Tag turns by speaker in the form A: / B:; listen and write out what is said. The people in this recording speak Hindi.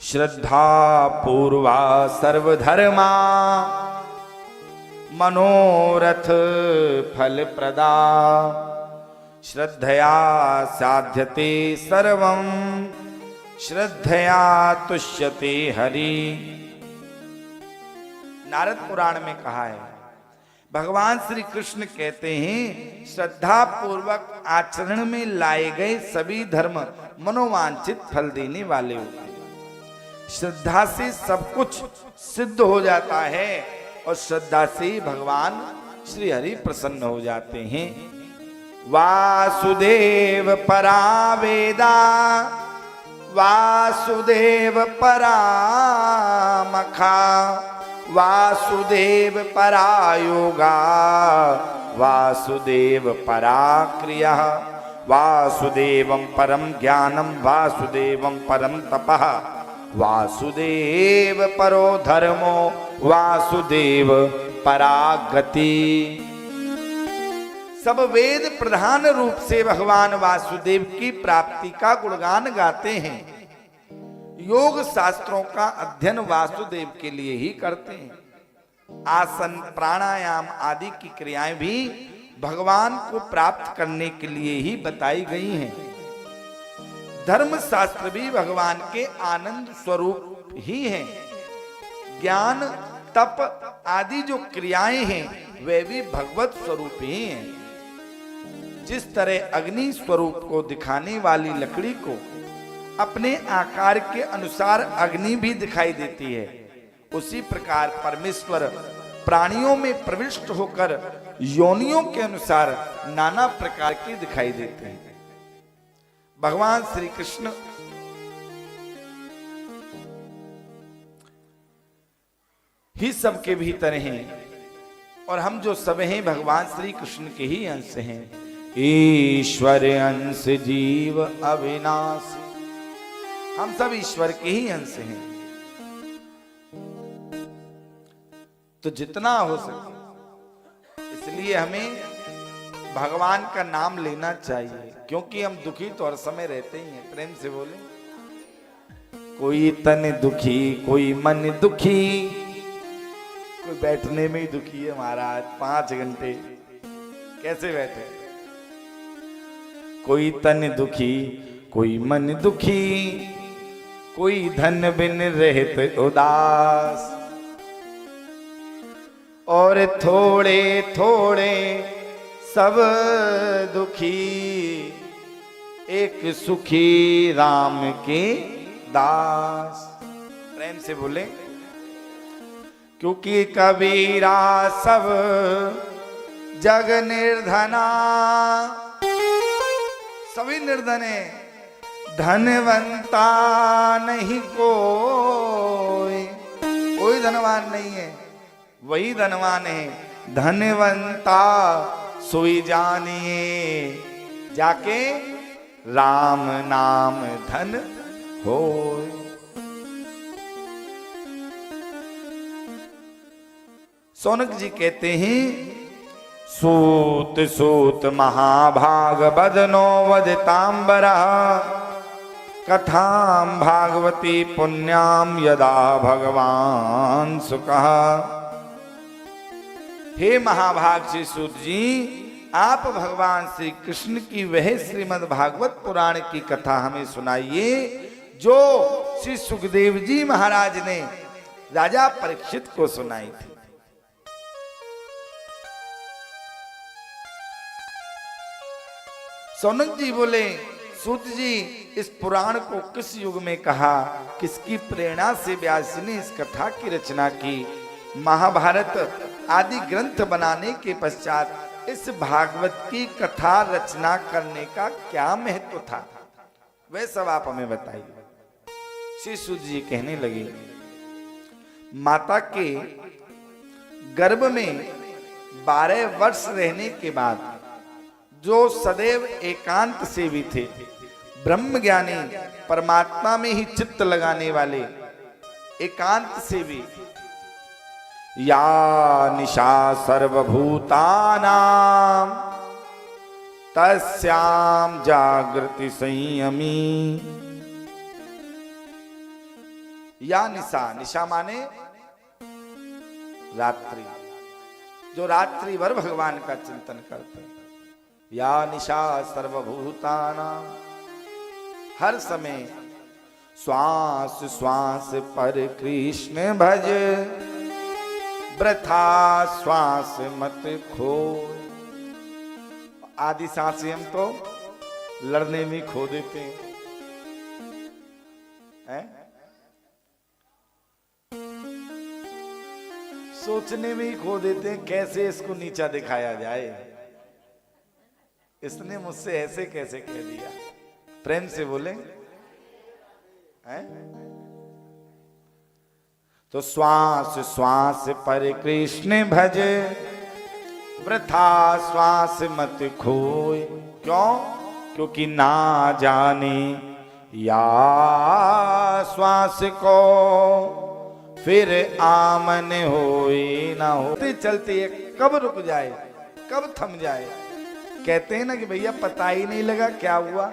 A: श्रद्धा पूर्वा सर्वधर्मा मनोरथ फल प्रदा श्रद्धया साध्यते सर्वं श्रद्धया तुष्यते हरि। नारद पुराण में कहा है, भगवान श्री कृष्ण कहते हैं श्रद्धा पूर्वक आचरण में लाए गए सभी धर्म मनोवांछित फल देने वाले होते हैं। श्रद्धा से सब कुछ सिद्ध हो जाता है और श्रद्धा से भगवान श्री हरि प्रसन्न हो जाते हैं। वासुदेव परा वेदा वासुदेव परा मखा वासुदेव परा योगा वासुदेव परा क्रिया वासुदेवं परम ज्ञानम वासुदेवं परम तपः वासुदेव परो धर्मो वासुदेव परा गति। सब वेद प्रधान रूप से भगवान वासुदेव की प्राप्ति का गुणगान गाते हैं। योग शास्त्रों का अध्ययन वासुदेव के लिए ही करते हैं। आसन प्राणायाम आदि की क्रियाएं भी भगवान को प्राप्त करने के लिए ही बताई गई हैं। धर्म शास्त्र भी भगवान के आनंद स्वरूप ही हैं। ज्ञान तप आदि जो क्रियाएं हैं वे भी भगवत स्वरूप ही हैं। जिस तरह अग्नि स्वरूप को दिखाने वाली लकड़ी को अपने आकार के अनुसार अग्नि भी दिखाई देती है, उसी प्रकार परमेश्वर प्राणियों में प्रविष्ट होकर योनियों के अनुसार नाना प्रकार के दिखाई देते हैं। भगवान श्री कृष्ण ही सबके भीतर हैं और हम जो सब हैं भगवान श्री कृष्ण के ही अंश हैं। ईश्वर अंश जीव अविनाशी, हम सब ईश्वर के ही अंश हैं। तो जितना हो सके इसलिए हमें भगवान का नाम लेना चाहिए, क्योंकि हम दुखी तो हर समय रहते ही हैं। प्रेम से बोले, कोई तन दुखी कोई मन दुखी, कोई बैठने में ही दुखी है महाराज 5 घंटे कैसे बैठे। कोई तन दुखी कोई मन दुखी, कोई धन बिन रहत उदास, और थोड़े थोड़े सब दुखी एक सुखी राम के दास। प्रेम से बोले, क्योंकि कबीरा सब जग निर्धना, सभी निर्धन है, धनवंता नहीं कोई, कोई धनवान नहीं है, वही धनवान है। धनवंता सोई जानिए जाके राम नाम धन हो। सौनक जी कहते हैं, सूत सूत महाभाग बदनो वदतांबरा, कथाम भागवती पुण्याम यदा भगवान सुखः। हे महाभाग श्री सूत जी, आप भगवान श्री कृष्ण की वह श्रीमद् भागवत पुराण की कथा हमें सुनाइए जो श्री सुखदेव जी महाराज ने राजा परीक्षित को सुनाई थी। सौनक जी बोले, सूत जी इस पुराण को किस युग में कहा, किसकी प्रेरणा से व्यास जी ने इस कथा की रचना की। महाभारत आदि ग्रंथ बनाने के पश्चात इस भागवत की कथा रचना करने का क्या महत्व था, वह सब आप हमें बताइए। श्री सूत जी कहने लगे, माता के गर्भ में 12 वर्ष रहने के बाद जो सदैव एकांत सेवी थे, ब्रह्म ज्ञानी, परमात्मा में ही चित्त लगाने वाले एकांत सेवी, या निशा सर्वभूतानां तस्याम जागृति संयमी, या निशा, निशा माने रात्रि, जो रात्रि भर भगवान का चिंतन करते हैं। या निशा सर्वभूतानां, हर समय श्वास श्वास पर कृष्ण भज, वृथा श्वास मत खो। आधी सांसें हम तो लड़ने में खो देते हैं? सोचने में ही खो देते हैं कैसे इसको नीचा दिखाया जाए, इसने मुझसे ऐसे कैसे कह दिया। प्रेम से बोले हैं? तो श्वास श्वास पर कृष्ण भज, वृथा श्वास मत खोए। क्यों? क्योंकि ना जाने या श्वास को फिर आमन होए ना होते चलते कब रुक जाए, कब थम जाए। कहते हैं ना कि भैया पता ही नहीं लगा क्या हुआ,